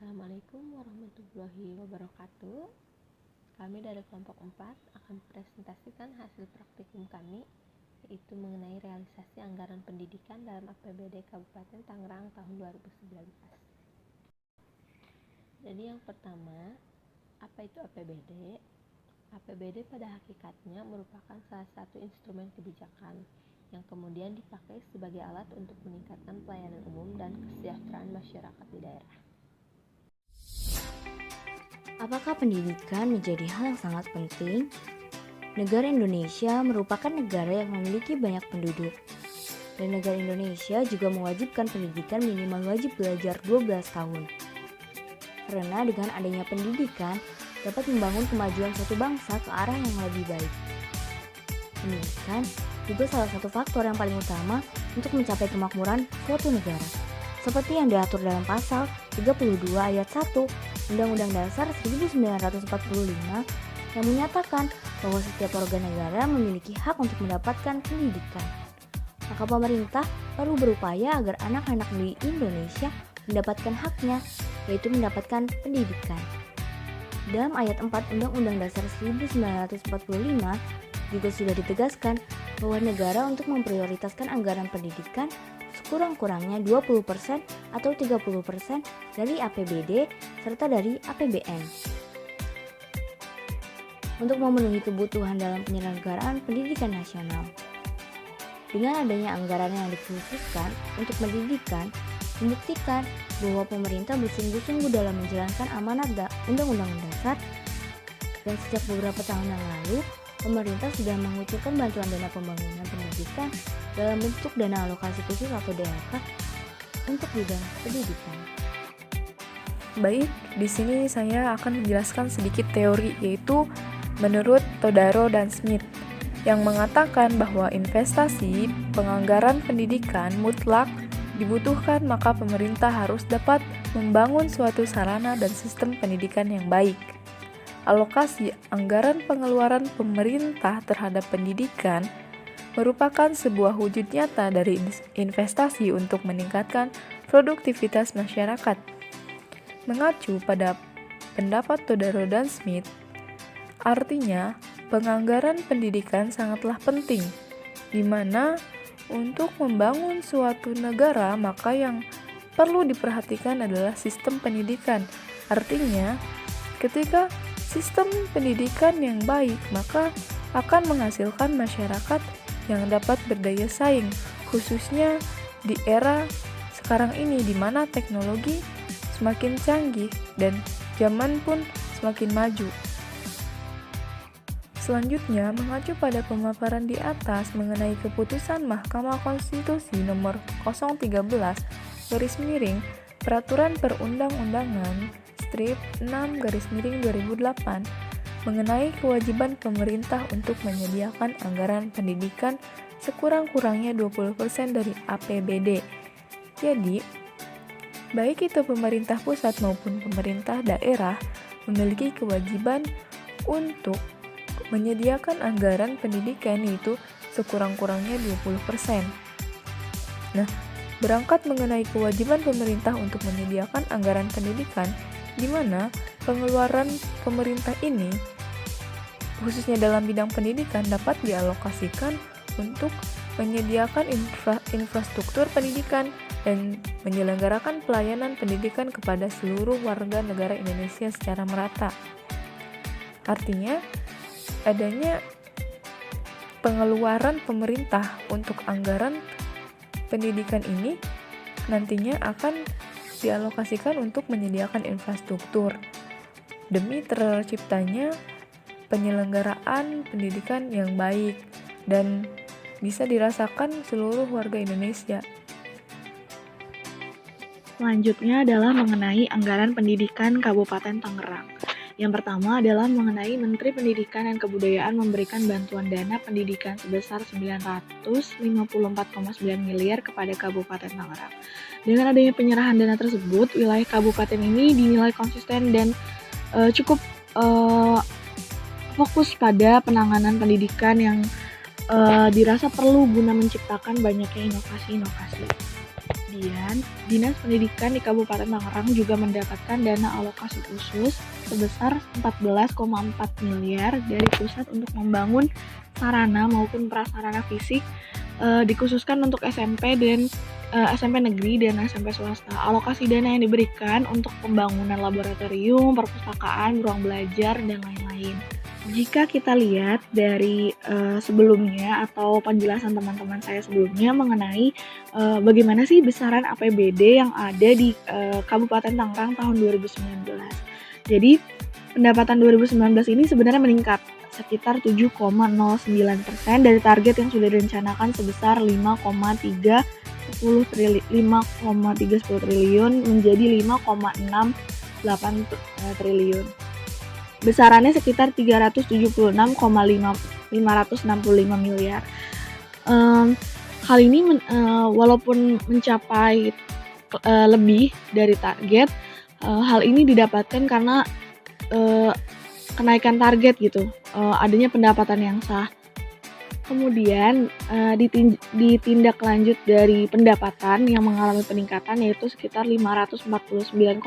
Assalamualaikum warahmatullahi wabarakatuh. Kami dari kelompok 4 akan presentasikan hasil praktikum kami, yaitu mengenai realisasi anggaran pendidikan dalam APBD Kabupaten Tangerang tahun 2019. Jadi yang pertama, apa itu APBD? APBD pada hakikatnya merupakan salah satu instrumen kebijakan yang kemudian dipakai sebagai alat untuk meningkatkan pelayanan umum dan kesejahteraan masyarakat di daerah. Apakah pendidikan menjadi hal yang sangat penting? Negara Indonesia merupakan negara yang memiliki banyak penduduk. Dan negara Indonesia juga mewajibkan pendidikan minimal wajib belajar 12 tahun. Karena dengan adanya pendidikan dapat membangun kemajuan suatu bangsa ke arah yang lebih baik. Pendidikan juga salah satu faktor yang paling utama untuk mencapai kemakmuran suatu negara. Seperti yang diatur dalam pasal 32 ayat 1 Undang-Undang Dasar 1945 yang menyatakan bahwa setiap warga negara memiliki hak untuk mendapatkan pendidikan. Maka pemerintah perlu berupaya agar anak-anak di Indonesia mendapatkan haknya, yaitu mendapatkan pendidikan. Dalam ayat 4 Undang-Undang Dasar 1945 juga sudah ditegaskan bahwa negara untuk memprioritaskan anggaran pendidikan sekurang-kurangnya 20% atau 30% dari APBD serta dari APBN. Untuk memenuhi kebutuhan dalam penyelenggaraan pendidikan nasional. Dengan adanya anggaran yang dikhususkan untuk pendidikan, membuktikan bahwa pemerintah bersungguh-sungguh dalam menjalankan amanat Undang-Undang Dasar, dan sejak beberapa tahun yang lalu, pemerintah sudah mengucurkan bantuan dana pembangunan pendidikan dalam bentuk dana alokasi khusus atau DAK untuk bidang pendidikan. Baik, di sini saya akan menjelaskan sedikit teori, yaitu menurut Todaro dan Smith, yang mengatakan bahwa investasi penganggaran pendidikan mutlak dibutuhkan, maka pemerintah harus dapat membangun suatu sarana dan sistem pendidikan yang baik. Alokasi anggaran pengeluaran pemerintah terhadap pendidikan merupakan sebuah wujud nyata dari investasi untuk meningkatkan produktivitas masyarakat. Mengacu pada pendapat Todaro dan Smith, artinya penganggaran pendidikan sangatlah penting, di mana untuk membangun suatu negara maka yang perlu diperhatikan adalah sistem pendidikan. Artinya, ketika sistem pendidikan yang baik, maka akan menghasilkan masyarakat yang dapat berdaya saing, khususnya di era sekarang ini di mana teknologi semakin canggih dan zaman pun semakin maju. Selanjutnya, mengacu pada pemaparan di atas mengenai keputusan Mahkamah Konstitusi nomor 013 Peraturan Perundang-undangan strip 6/2008 mengenai kewajiban pemerintah untuk menyediakan anggaran pendidikan sekurang-kurangnya 20% dari APBD. Jadi, baik itu pemerintah pusat maupun pemerintah daerah memiliki kewajiban untuk menyediakan anggaran pendidikan, yaitu sekurang-kurangnya 20%. Nah, berangkat mengenai kewajiban pemerintah untuk menyediakan anggaran pendidikan, di mana pengeluaran pemerintah ini, khususnya dalam bidang pendidikan, dapat dialokasikan untuk menyediakan infrastruktur pendidikan dan menyelenggarakan pelayanan pendidikan kepada seluruh warga negara Indonesia secara merata. Artinya, adanya pengeluaran pemerintah untuk anggaran pendidikan ini nantinya akan dialokasikan untuk menyediakan infrastruktur demi terciptanya penyelenggaraan pendidikan yang baik dan bisa dirasakan seluruh warga Indonesia. Selanjutnya adalah mengenai anggaran pendidikan Kabupaten Tangerang. Yang pertama adalah mengenai Menteri Pendidikan dan Kebudayaan memberikan bantuan dana pendidikan sebesar 954,9 miliar kepada Kabupaten Tangerang. Dengan adanya penyerahan dana tersebut, wilayah kabupaten ini dinilai konsisten dan cukup fokus pada penanganan pendidikan yang dirasa perlu guna menciptakan banyaknya inovasi-inovasi. Kemudian, Dinas Pendidikan di Kabupaten Tangerang juga mendapatkan dana alokasi khusus sebesar 14,4 miliar dari pusat untuk membangun sarana maupun prasarana fisik dikhususkan untuk SMP dan SMP negeri dan SMP swasta. Alokasi dana yang diberikan untuk pembangunan laboratorium, perpustakaan, ruang belajar, dan lain-lain. Jika kita lihat dari sebelumnya atau penjelasan teman-teman saya sebelumnya mengenai bagaimana sih besaran APBD yang ada di Kabupaten Tangerang tahun 2019. Jadi pendapatan 2019 ini sebenarnya meningkat sekitar 7,09% dari target yang sudah direncanakan sebesar 5,310 triliun menjadi 5,68 triliun. Besarannya sekitar 376,565 miliar. Hal ini walaupun mencapai lebih dari target, hal ini didapatkan karena kenaikan target gitu, adanya pendapatan yang sah. Kemudian ditindaklanjut dari pendapatan yang mengalami peningkatan yaitu sekitar 549,4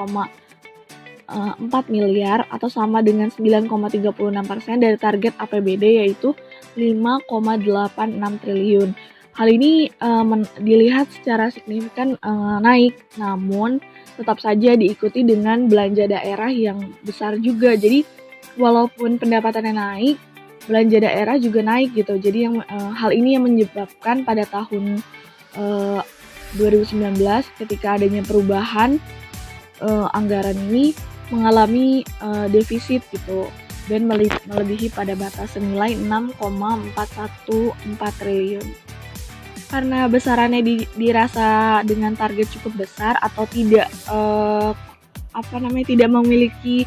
miliar atau sama dengan 9,36% dari target APBD yaitu 5,86 triliun. Hal ini dilihat secara signifikan naik, namun tetap saja diikuti dengan belanja daerah yang besar juga. Jadi walaupun pendapatannya naik, belanja daerah juga naik gitu. Jadi hal ini yang menyebabkan pada tahun 2019 ketika adanya perubahan anggaran ini mengalami defisit gitu dan melebihi pada batas senilai 6,414 triliun. Karena besarannya dirasa dengan target cukup besar atau tidak tidak memiliki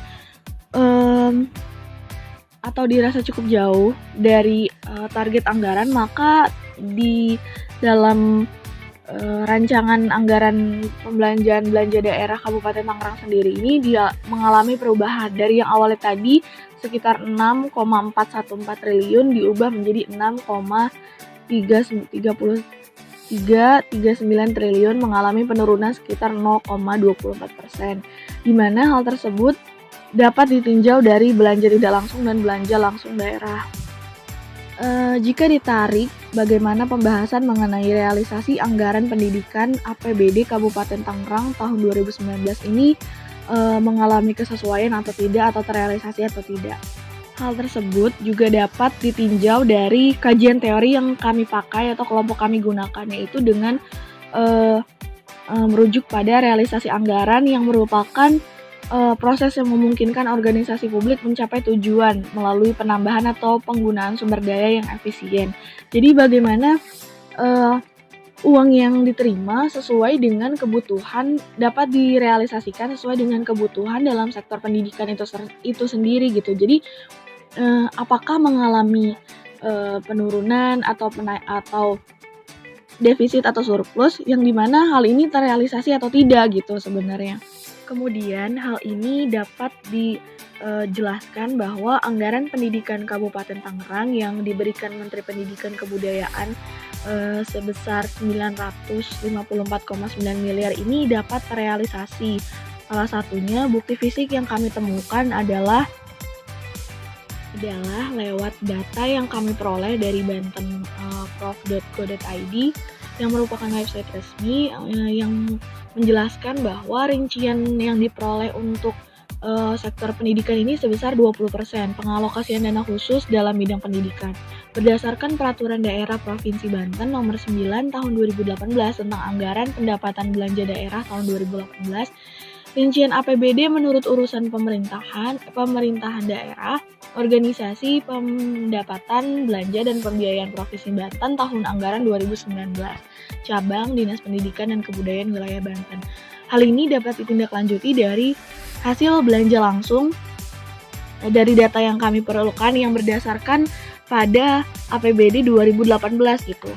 atau dirasa cukup jauh dari target anggaran, maka di dalam rancangan anggaran pembelanjaan belanja daerah Kabupaten Tangerang sendiri ini dia mengalami perubahan dari yang awalnya tadi sekitar 6,414 triliun diubah menjadi 6,339 triliun, mengalami penurunan sekitar 0,24%, di mana hal tersebut dapat ditinjau dari belanja tidak langsung dan belanja langsung daerah. Jika ditarik, bagaimana pembahasan mengenai realisasi anggaran pendidikan APBD Kabupaten Tangerang tahun 2019 ini mengalami kesesuaian atau tidak, atau terrealisasi atau tidak. Hal tersebut juga dapat ditinjau dari kajian teori yang kami pakai atau kelompok kami gunakan, yaitu dengan merujuk pada realisasi anggaran yang merupakan proses yang memungkinkan organisasi publik mencapai tujuan melalui penambahan atau penggunaan sumber daya yang efisien. Jadi bagaimana uang yang diterima sesuai dengan kebutuhan dapat direalisasikan sesuai dengan kebutuhan dalam sektor pendidikan itu sendiri gitu. Jadi apakah mengalami penurunan atau defisit atau surplus, yang dimana hal ini terrealisasi atau tidak gitu sebenarnya. Kemudian hal ini dapat dijelaskan bahwa anggaran pendidikan Kabupaten Tangerang yang diberikan Menteri Pendidikan Kebudayaan sebesar 954,9 miliar ini dapat terrealisasi. Salah satunya bukti fisik yang kami temukan adalah lewat data yang kami peroleh dari banten.prof.go.id yang merupakan website resmi yang menjelaskan bahwa rincian yang diperoleh untuk sektor pendidikan ini sebesar 20% pengalokasian dana khusus dalam bidang pendidikan. Berdasarkan Peraturan Daerah Provinsi Banten Nomor 9 Tahun 2018 tentang Anggaran Pendapatan Belanja Daerah tahun 2018, rincian APBD menurut urusan pemerintahan daerah, organisasi pendapatan belanja dan pembiayaan Provinsi Banten tahun anggaran 2019, cabang Dinas Pendidikan dan Kebudayaan Wilayah Banten. Hal ini dapat ditindaklanjuti dari hasil belanja langsung dari data yang kami perlukan yang berdasarkan pada APBD 2018 gitu.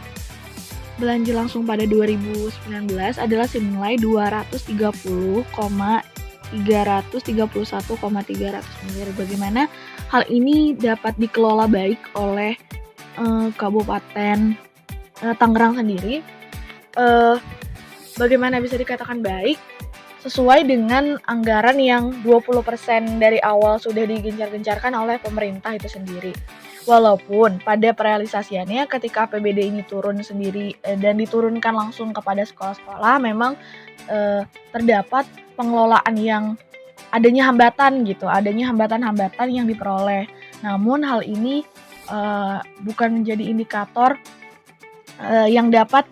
Belanja langsung pada 2019 adalah senilai 230,331,300 miliar. Bagaimana hal ini dapat dikelola baik oleh Kabupaten Tangerang sendiri? Bagaimana bisa dikatakan baik? Sesuai dengan anggaran yang 20% dari awal sudah digencar-gencarkan oleh pemerintah itu sendiri. Walaupun pada perealisasiannya ketika APBD ini turun sendiri dan diturunkan langsung kepada sekolah-sekolah, memang terdapat pengelolaan yang adanya hambatan-hambatan yang diperoleh. Namun hal ini bukan menjadi indikator yang dapat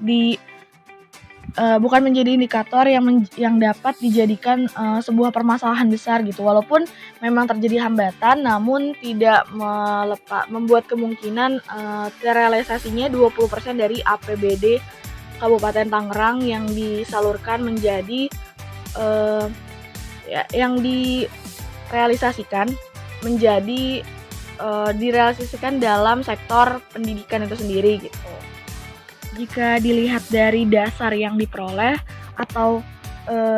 dijadikan sebuah permasalahan besar gitu. Walaupun memang terjadi hambatan, namun tidak membuat kemungkinan terrealisasinya 20% dari APBD Kabupaten Tangerang yang disalurkan menjadi yang direalisasikan menjadi direalisasikan dalam sektor pendidikan itu sendiri gitu. Jika dilihat dari dasar yang diperoleh atau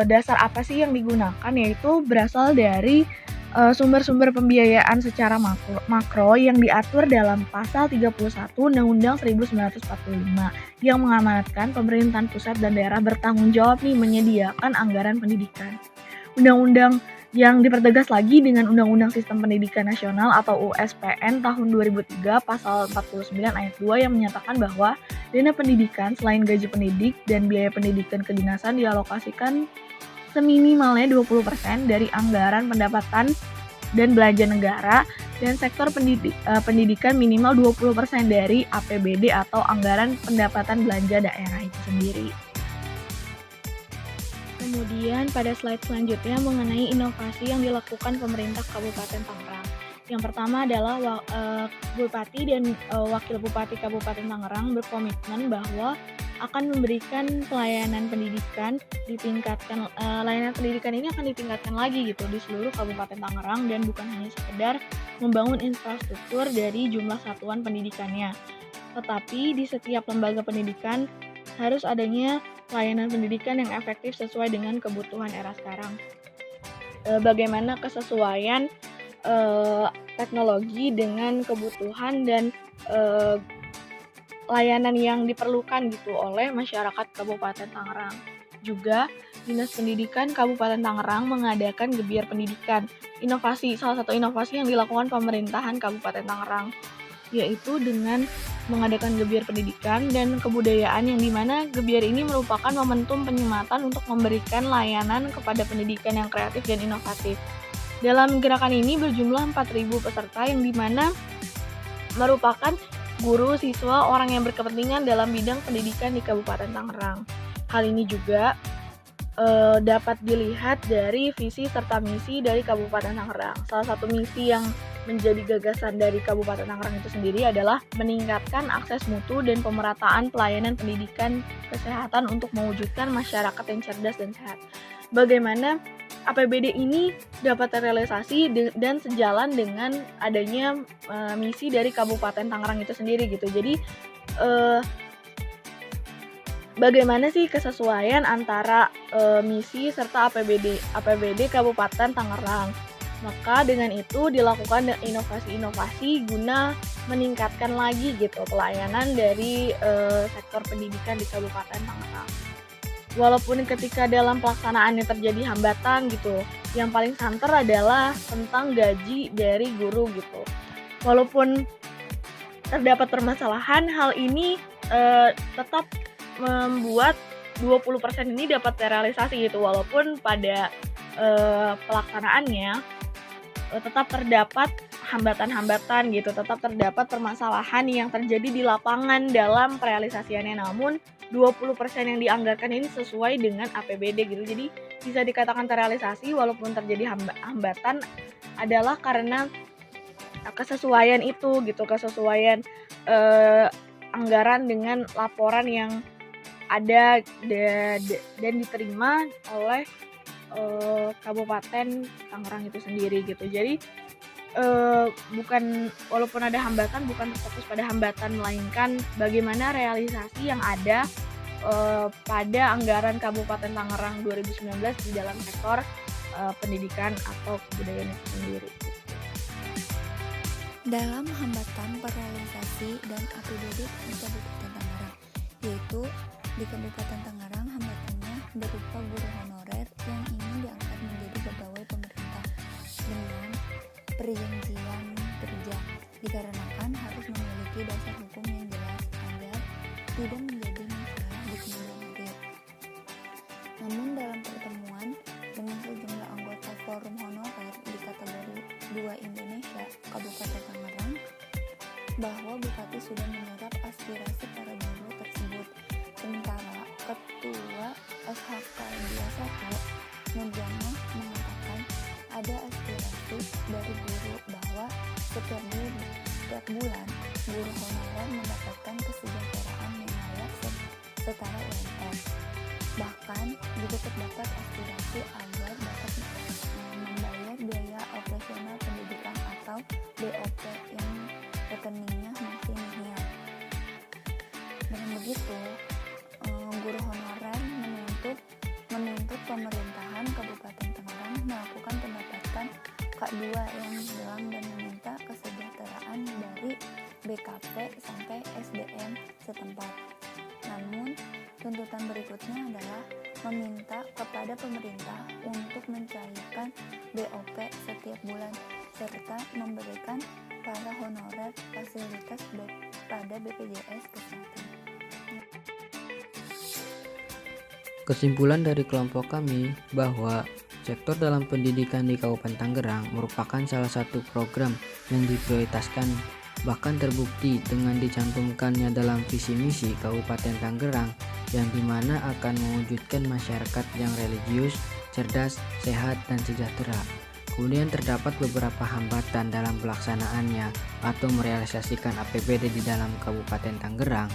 dasar apa sih yang digunakan, yaitu berasal dari sumber-sumber pembiayaan secara makro yang diatur dalam pasal 31 Undang-Undang 1945 yang mengamanatkan pemerintahan pusat dan daerah bertanggung jawab menyediakan anggaran pendidikan. Undang-undang yang dipertegas lagi dengan Undang-Undang Sistem Pendidikan Nasional atau USPN tahun 2003 pasal 49 ayat 2 yang menyatakan bahwa dana pendidikan selain gaji pendidik dan biaya pendidikan kedinasan dialokasikan seminimalnya 20% dari anggaran pendapatan dan belanja negara dan sektor pendidikan minimal 20% dari APBD atau anggaran pendapatan belanja daerah itu sendiri. Kemudian pada slide selanjutnya mengenai inovasi yang dilakukan pemerintah Kabupaten Tangerang. Yang pertama adalah Bupati dan Wakil Bupati Kabupaten Tangerang berkomitmen bahwa akan memberikan pelayanan pendidikan ditingkatkan. Layanan pendidikan ini akan ditingkatkan lagi gitu di seluruh Kabupaten Tangerang dan bukan hanya sekedar membangun infrastruktur dari jumlah satuan pendidikannya. Tetapi di setiap lembaga pendidikan harus adanya layanan pendidikan yang efektif sesuai dengan kebutuhan era sekarang. Bagaimana kesesuaian teknologi dengan kebutuhan dan layanan yang diperlukan gitu oleh masyarakat Kabupaten Tangerang. Juga Dinas Pendidikan Kabupaten Tangerang mengadakan gebiar pendidikan. Salah satu inovasi yang dilakukan pemerintahan Kabupaten Tangerang yaitu dengan mengadakan gebiar pendidikan dan kebudayaan yang dimana gebiar ini merupakan momentum penyematan untuk memberikan layanan kepada pendidikan yang kreatif dan inovatif. Dalam gerakan ini berjumlah 4.000 peserta yang dimana merupakan guru, siswa, orang yang berkepentingan dalam bidang pendidikan di Kabupaten Tangerang. Hal ini juga dapat dilihat dari visi serta misi dari Kabupaten Tangerang. Salah satu misi yang menjadi gagasan dari Kabupaten Tangerang itu sendiri adalah meningkatkan akses mutu dan pemerataan pelayanan pendidikan kesehatan untuk mewujudkan masyarakat yang cerdas dan sehat. Bagaimana APBD ini dapat terrealisasi dan sejalan dengan adanya misi dari Kabupaten Tangerang itu sendiri gitu. Jadi bagaimana sih kesesuaian antara misi serta APBD Kabupaten Tangerang? Maka dengan itu dilakukan inovasi-inovasi guna meningkatkan lagi gitu pelayanan dari sektor pendidikan di Kabupaten Tangerang. Walaupun ketika dalam pelaksanaannya terjadi hambatan gitu, yang paling santer adalah tentang gaji dari guru gitu. Walaupun terdapat permasalahan, hal ini tetap membuat 20% ini dapat terrealisasi gitu, walaupun pada pelaksanaannya tetap terdapat hambatan-hambatan gitu, tetap terdapat permasalahan yang terjadi di lapangan dalam realisasiannya. Namun 20% yang dianggarkan ini sesuai dengan APBD gitu. Jadi bisa dikatakan terrealisasi walaupun terjadi hambatan adalah karena kesesuaian itu gitu, kesesuaian anggaran dengan laporan yang ada dan diterima oleh Kabupaten Tangerang itu sendiri gitu. Jadi walaupun ada hambatan, bukan terfokus pada hambatan, melainkan bagaimana realisasi yang ada pada anggaran Kabupaten Tangerang 2019 di dalam sektor pendidikan atau kebudayaan itu sendiri. Dalam hambatan perrealisasi dan APBD di Kabupaten Tangerang, yaitu di Kabupaten Tangerang hambatannya berupa guru honorer yang ingin diangkat menjadi pegawai pemerintah dengan perjanjian kerja, dikarenakan harus memiliki dasar hukum yang jelas agar tidak menjadi masalah di kemudian hari. Namun dalam pertemuan dengan sejumlah anggota Forum Honorer di kategori 2 Indonesia, Kabupaten Tangerang, bahwa Bupati sudah menyerap aspirasi para guru tersebut. Sementara Ketua SHK 21 Nurjana mengatakan ada aspirasi dari guru bahwa setiap bulan guru honorer mendapatkan kesejahteraan yang layak setara UMR. Bahkan juga terdapat aspirasi agar dapat membayar biaya operasional pendidikan atau BOP yang rekeningnya masih nihil. Dengan begitu, guru honorer menuntut pemerintahan Kabupaten Tangerang melakukan pendapatan K2 yang hilang dan meminta kesejahteraan dari BKP sampai SDM setempat. Namun, tuntutan berikutnya adalah meminta kepada pemerintah untuk mencairkan BOP setiap bulan serta memberikan para honorer fasilitas pada BPJS Kesehatan. Kesimpulan dari kelompok kami bahwa sektor dalam pendidikan di Kabupaten Tangerang merupakan salah satu program yang diprioritaskan, bahkan terbukti dengan dicantumkannya dalam visi misi Kabupaten Tangerang yang dimana akan mewujudkan masyarakat yang religius, cerdas, sehat, dan sejahtera. Kemudian terdapat beberapa hambatan dalam pelaksanaannya atau merealisasikan APBD di dalam Kabupaten Tangerang.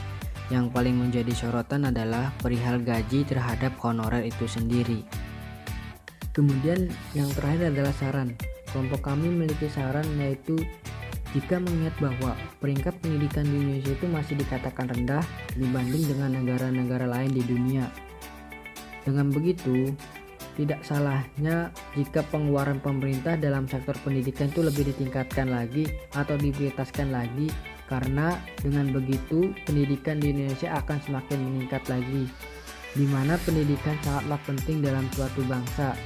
Yang paling menjadi sorotan adalah perihal gaji terhadap honorer itu sendiri. Kemudian yang terakhir adalah saran. Kelompok kami memiliki saran, yaitu jika mengingat bahwa peringkat pendidikan di Indonesia itu masih dikatakan rendah dibanding dengan negara-negara lain di dunia. Dengan begitu, tidak salahnya jika pengeluaran pemerintah dalam sektor pendidikan itu lebih ditingkatkan lagi atau diprioritaskan lagi, karena dengan begitu pendidikan di Indonesia akan semakin meningkat lagi, di mana pendidikan sangatlah penting dalam suatu bangsa,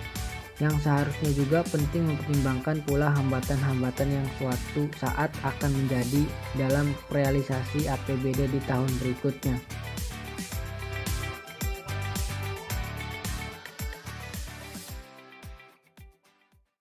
yang seharusnya juga penting mempertimbangkan pula hambatan-hambatan yang suatu saat akan menjadi dalam realisasi APBD di tahun berikutnya.